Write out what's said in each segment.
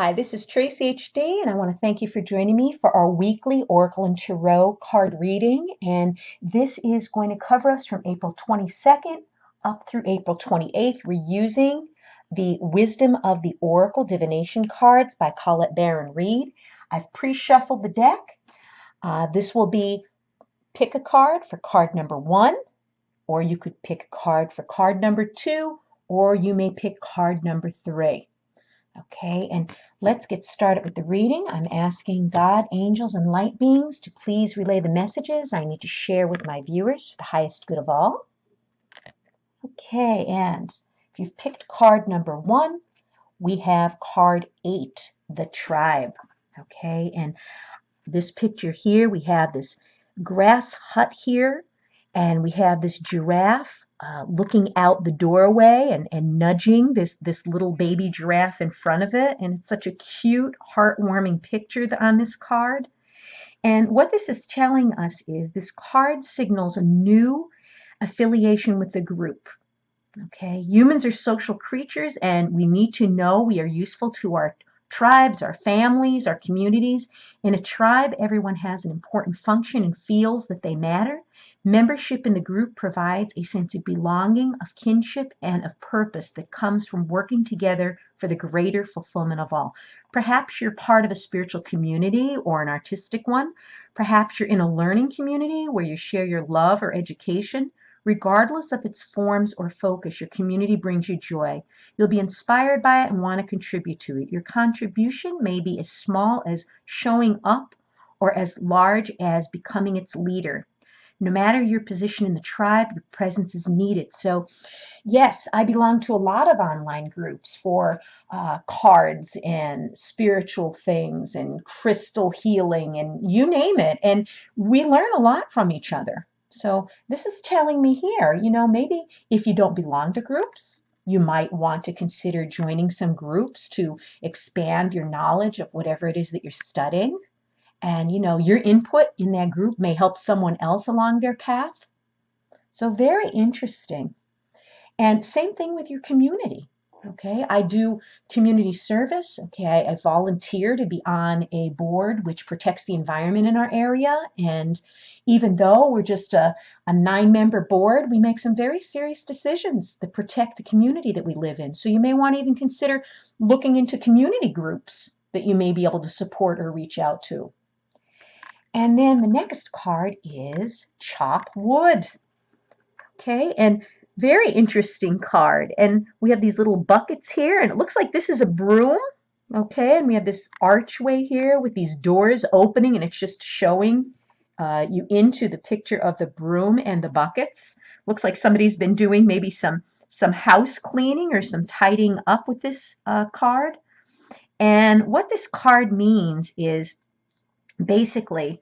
Hi, this is Traceyhd, and I want to thank you for joining me for our weekly Oracle and Tarot card reading. And this is going to cover us from April 22nd up through April 28th. We're using the Wisdom of the Oracle Divination cards by Colette Baron-Reid. I've pre-shuffled the deck. This will be pick a card for card number 1, or you could pick a card for card number 2, or you may pick card number 3. Okay, and let's get started with the reading. I'm asking God, angels, and light beings to please relay the messages I need to share with my viewers for the highest good of all. Okay, and if you've picked card number 1, we have card 8, the tribe. Okay, and this picture here, we have this grass hut here, and we have this giraffe looking out the doorway and nudging this little baby giraffe in front of it. And it's such a cute, heartwarming picture on this card. And what this is telling us is this card signals a new affiliation with the group. Okay, humans are social creatures, and we need to know we are useful to our tribes, our families, our communities. In a tribe, everyone has an important function and feels that they matter. Membership in the group provides a sense of belonging, of kinship, and of purpose that comes from working together for the greater fulfillment of all. Perhaps you're part of a spiritual community or an artistic one. Perhaps you're in a learning community where you share your love or education. Regardless of its forms or focus, your community brings you joy. You'll be inspired by it and want to contribute to it. Your contribution may be as small as showing up or as large as becoming its leader. No matter your position in the tribe, your presence is needed. So, yes, I belong to a lot of online groups for cards and spiritual things and crystal healing and you name it. And we learn a lot from each other. So this is telling me here, maybe if you don't belong to groups, you might want to consider joining some groups to expand your knowledge of whatever it is that you're studying. And, your input in that group may help someone else along their path. So very interesting. And same thing with your community. Okay, I do community service. Okay, I volunteer to be on a board which protects the environment in our area. And even though we're just a 9-member board, we make some very serious decisions that protect the community that we live in. So you may want to even consider looking into community groups that you may be able to support or reach out to. And then the next card is Chop Wood. Okay, and very interesting card. And we have these little buckets here, and it looks like this is a broom. Okay, and we have this archway here with these doors opening, and it's just showing you into the picture of the broom and the buckets. Looks like somebody's been doing maybe some house cleaning or some tidying up with this card. And what this card means is basically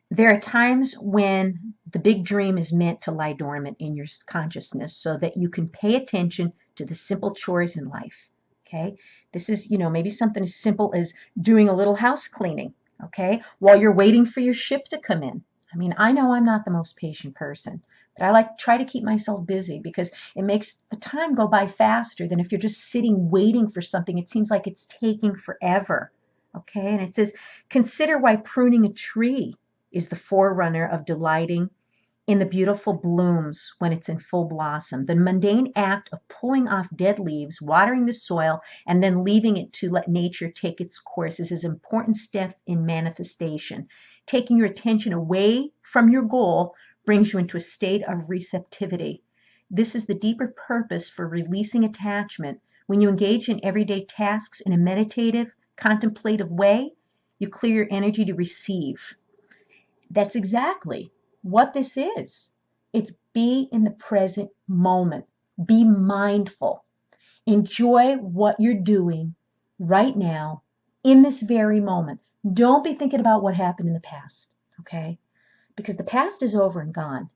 there are times when the big dream is meant to lie dormant in your consciousness so that you can pay attention to the simple chores in life. Okay, this is, maybe something as simple as doing a little house cleaning, okay, while you're waiting for your ship to come in. I mean, I know I'm not the most patient person, but I try to keep myself busy because it makes the time go by faster than if you're just sitting waiting for something. It seems like it's taking forever. Okay, and it says, consider why pruning a tree is the forerunner of delighting in the beautiful blooms when it's in full blossom. The mundane act of pulling off dead leaves, watering the soil, and then leaving it to let nature take its course is an important step in manifestation. Taking your attention away from your goal brings you into a state of receptivity. This is the deeper purpose for releasing attachment. When you engage in everyday tasks in a meditative, contemplative way, you clear your energy to receive. That's exactly what this is. It's be in the present moment. Be mindful. Enjoy what you're doing right now in this very moment. Don't be thinking about what happened in the past, okay? Because the past is over and gone.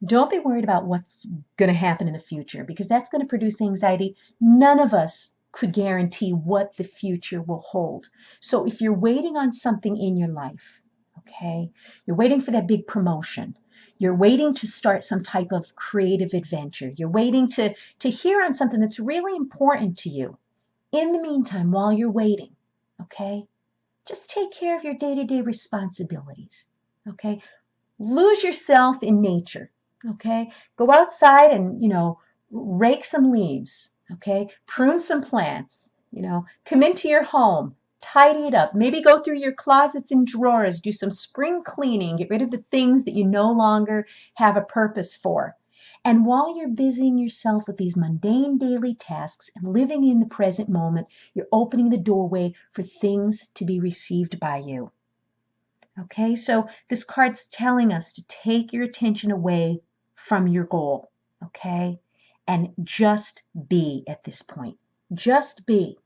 Don't be worried about what's going to happen in the future because that's going to produce anxiety. None of us could guarantee what the future will hold. So if you're waiting on something in your life, okay, you're waiting for that big promotion, you're waiting to start some type of creative adventure, you're waiting to hear on something that's really important to you, In the meantime, while you're waiting, okay, just take care of your day-to-day responsibilities, okay? Lose yourself in nature, okay? Go outside and, rake some leaves, okay? Prune some plants, come into your home, tidy it up. Maybe go through your closets and drawers, do some spring cleaning, get rid of the things that you no longer have a purpose for. And while you're busying yourself with these mundane daily tasks and living in the present moment, you're opening the doorway for things to be received by you. Okay, so this card's telling us to take your attention away from your goal, okay? And just be at this point. Just be.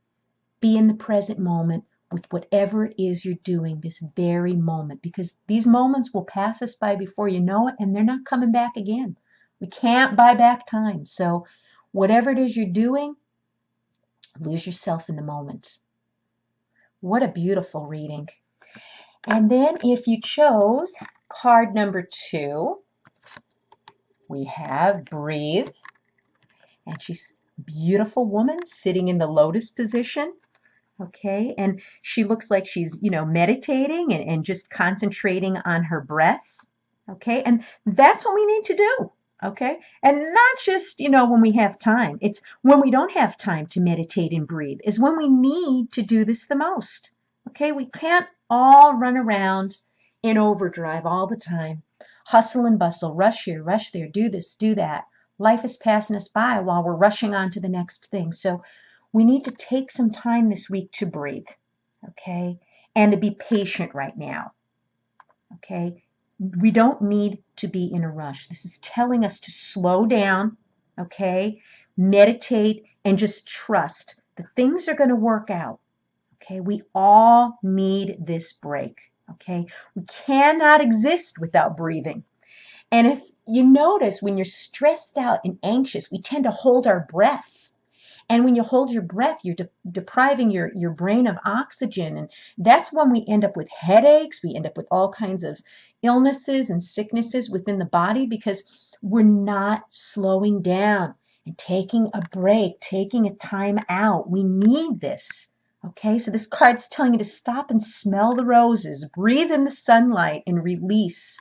Be in the present moment with whatever it is you're doing this very moment, because these moments will pass us by before you know it, and they're not coming back again. We can't buy back time. So whatever it is you're doing, lose yourself in the moment. What a beautiful reading. And then if you chose card number 2, we have Breathe. And she's a beautiful woman sitting in the lotus position. Okay, and she looks like she's, meditating and just concentrating on her breath. Okay, and that's what we need to do. Okay, and not just, when we have time. It's when we don't have time to meditate and breathe is when we need to do this the most. Okay, we can't all run around in overdrive all the time. Hustle and bustle, rush here, rush there, do this, do that. Life is passing us by while we're rushing on to the next thing. So we need to take some time this week to breathe, okay, and to be patient right now, okay? We don't need to be in a rush. This is telling us to slow down, okay, meditate, and just trust that things are going to work out, okay? We all need this break, okay? We cannot exist without breathing. And if you notice, when you're stressed out and anxious, we tend to hold our breath. And when you hold your breath, you're depriving your brain of oxygen. And that's when we end up with headaches. We end up with all kinds of illnesses and sicknesses within the body because we're not slowing down and taking a break, taking a time out. We need this. Okay, so this card's telling you to stop and smell the roses, breathe in the sunlight, and release,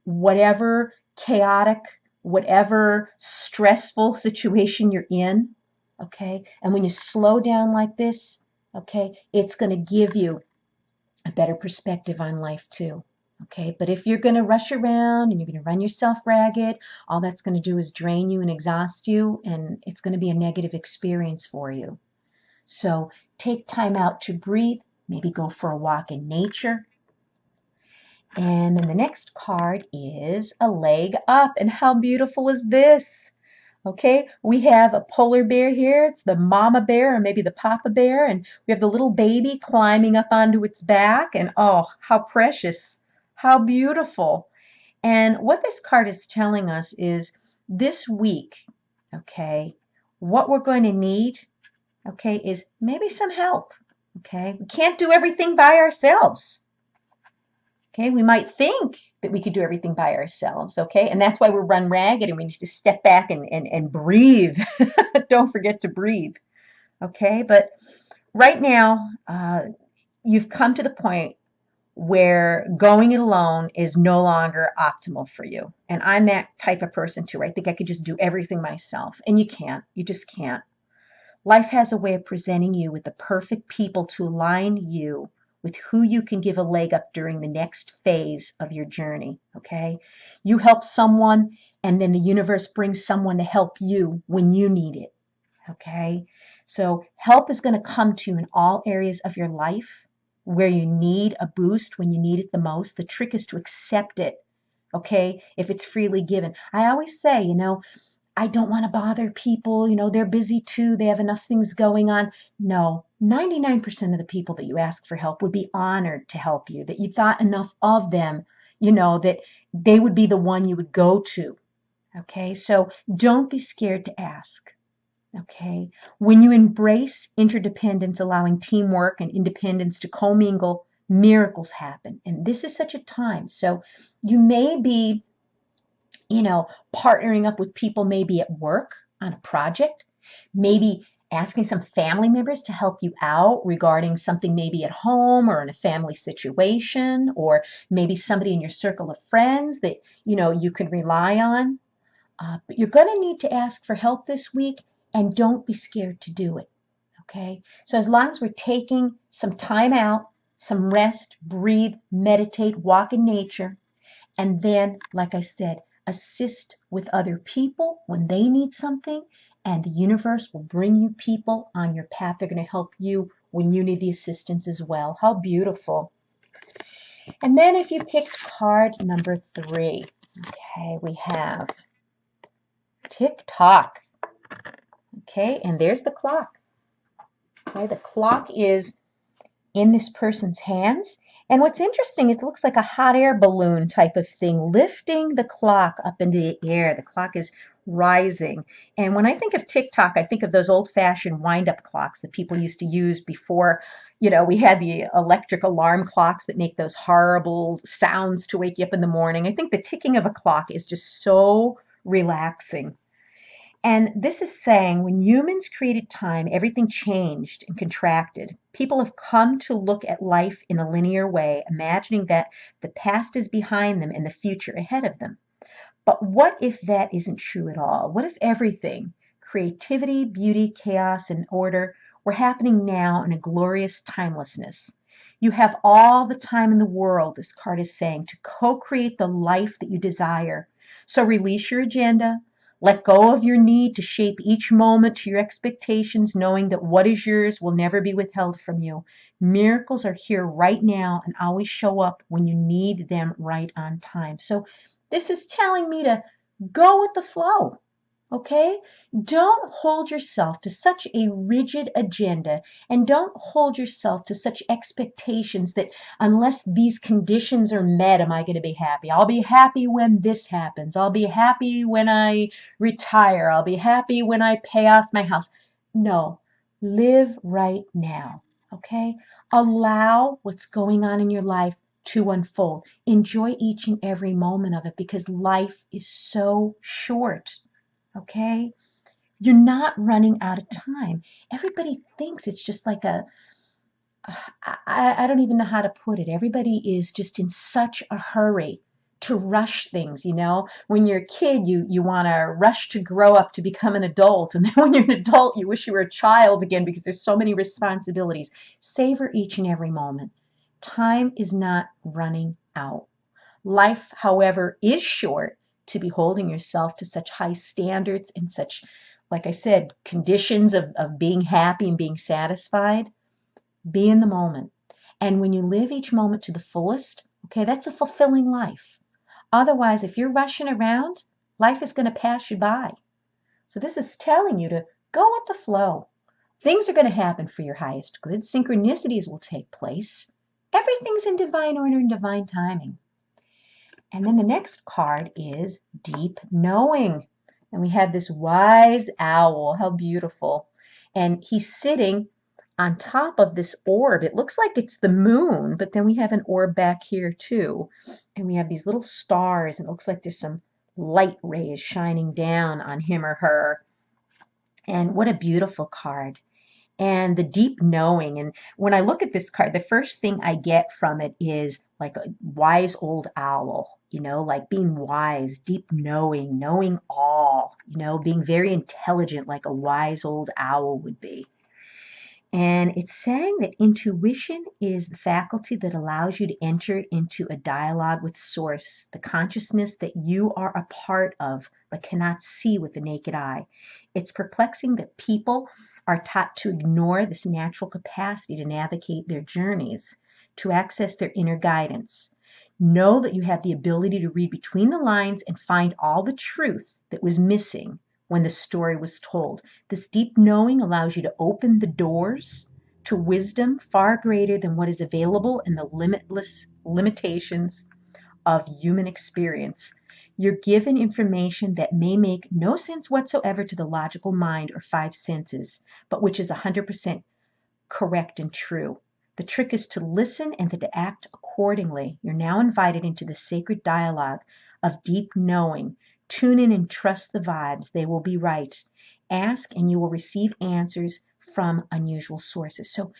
whatever chaotic, whatever stressful situation you're in. Okay, and when you slow down like this, okay, it's going to give you a better perspective on life too. Okay, but if you're going to rush around and you're going to run yourself ragged, all that's going to do is drain you and exhaust you, and it's going to be a negative experience for you. So take time out to breathe, maybe go for a walk in nature. And then the next card is a leg up. And how beautiful is this? Okay, we have a polar bear here. It's the mama bear or maybe the papa bear. And we have the little baby climbing up onto its back. And oh, how precious, how beautiful. And what this card is telling us is this week, okay, what we're going to need, okay, is maybe some help. Okay, we can't do everything by ourselves. Okay, we might think that we could do everything by ourselves, okay? And that's why we're run ragged and we need to step back and breathe. Don't forget to breathe, okay? But right now, you've come to the point where going it alone is no longer optimal for you. And I'm that type of person too. I think I could just do everything myself. And you can't. You just can't. Life has a way of presenting you with the perfect people to align you with who you can give a leg up during the next phase of your journey, okay? You help someone, and then the universe brings someone to help you when you need it, okay? So help is going to come to you in all areas of your life where you need a boost, when you need it the most. The trick is to accept it, okay, if it's freely given. I always say, I don't want to bother people, they're busy too, they have enough things going on. No, 99% of the people that you ask for help would be honored to help you, that you thought enough of them, that they would be the one you would go to. Okay, so don't be scared to ask. Okay, when you embrace interdependence, allowing teamwork and independence to commingle, miracles happen. And this is such a time. So you may be partnering up with people maybe at work on a project, maybe asking some family members to help you out regarding something maybe at home or in a family situation, or maybe somebody in your circle of friends that you can rely on. But you're going to need to ask for help this week, and don't be scared to do it. Okay? So as long as we're taking some time out, some rest, breathe, meditate, walk in nature, and then, like I said, assist with other people when they need something, and the universe will bring you people on your path. They're going to help you when you need the assistance as well. How beautiful. And then if you picked card number 3, okay, we have tick-tock. Okay, and there's the clock. Okay, the clock is in this person's hands. And what's interesting, it looks like a hot air balloon type of thing, lifting the clock up into the air. The clock is rising. And when I think of tick-tock, I think of those old-fashioned wind-up clocks that people used to use before, we had the electric alarm clocks that make those horrible sounds to wake you up in the morning. I think the ticking of a clock is just so relaxing. And this is saying when humans created time, everything changed and contracted. People have come to look at life in a linear way, imagining that the past is behind them and the future ahead of them. But what if that isn't true at all? What if everything, creativity, beauty, chaos, and order, were happening now in a glorious timelessness? You have all the time in the world, this card is saying, to co-create the life that you desire. So release your agenda. Let go of your need to shape each moment to your expectations, knowing that what is yours will never be withheld from you. Miracles are here right now and always show up when you need them right on time. So this is telling me to go with the flow, okay? Don't hold yourself to such a rigid agenda, and don't hold yourself to such expectations that unless these conditions are met, am I going to be happy? I'll be happy when this happens. I'll be happy when I retire. I'll be happy when I pay off my house. No, live right now, okay? Allow what's going on in your life to unfold. Enjoy each and every moment of it, because life is so short. Okay? You're not running out of time. Everybody thinks it's just like I don't even know how to put it. Everybody is just in such a hurry to rush things, When you're a kid, you want to rush to grow up to become an adult. And then when you're an adult, you wish you were a child again because there's so many responsibilities. Savor each and every moment. Time is not running out. Life, however, is short. To be holding yourself to such high standards and such, like I said, conditions of being happy and being satisfied. Be in the moment. And when you live each moment to the fullest, okay, that's a fulfilling life. Otherwise, if you're rushing around, life is going to pass you by. So this is telling you to go with the flow. Things are going to happen for your highest good. Synchronicities will take place. Everything's in divine order and divine timing. And then the next card is Deep Knowing. And we have this wise owl. How beautiful. And he's sitting on top of this orb. It looks like it's the moon, but then we have an orb back here too. And we have these little stars, and it looks like there's some light rays shining down on him or her. And what a beautiful card. And the deep knowing. And when I look at this card, the first thing I get from it is like a wise old owl, like being wise, deep knowing, knowing all, being very intelligent like a wise old owl would be. And it's saying that intuition is the faculty that allows you to enter into a dialogue with Source, the consciousness that you are a part of but cannot see with the naked eye. It's perplexing that people are taught to ignore this natural capacity to navigate their journeys, to access their inner guidance. Know that you have the ability to read between the lines and find all the truth that was missing when the story was told. This deep knowing allows you to open the doors to wisdom far greater than what is available in the limitless limitations of human experience. You're given information that may make no sense whatsoever to the logical mind or five senses, but which is 100% correct and true. The trick is to listen and to act accordingly. You're now invited into the sacred dialogue of deep knowing Tune in and trust the vibes. They will be right. Ask and you will receive answers from unusual sources. So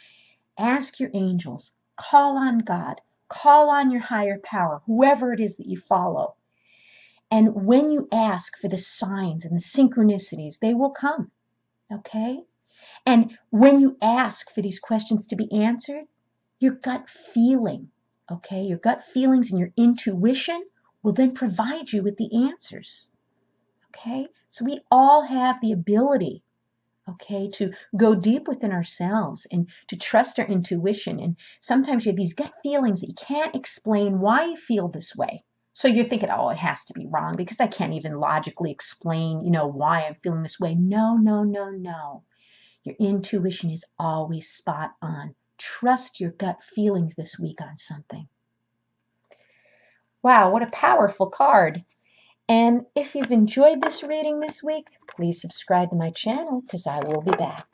ask your angels, call on God, call on your higher power, whoever it is that you follow. And when you ask for the signs and the synchronicities, they will come. Okay? And when you ask for these questions to be answered, your gut feeling, okay, your gut feelings and your intuition will then provide you with the answers. Okay? So we all have the ability, okay, to go deep within ourselves and to trust our intuition. And sometimes you have these gut feelings that you can't explain why you feel this way. So you're thinking, oh, it has to be wrong because I can't even logically explain, why I'm feeling this way. No, no, no, no. Your intuition is always spot on. Trust your gut feelings this week on something. Wow, what a powerful card. And if you've enjoyed this reading this week, please subscribe to my channel because I will be back.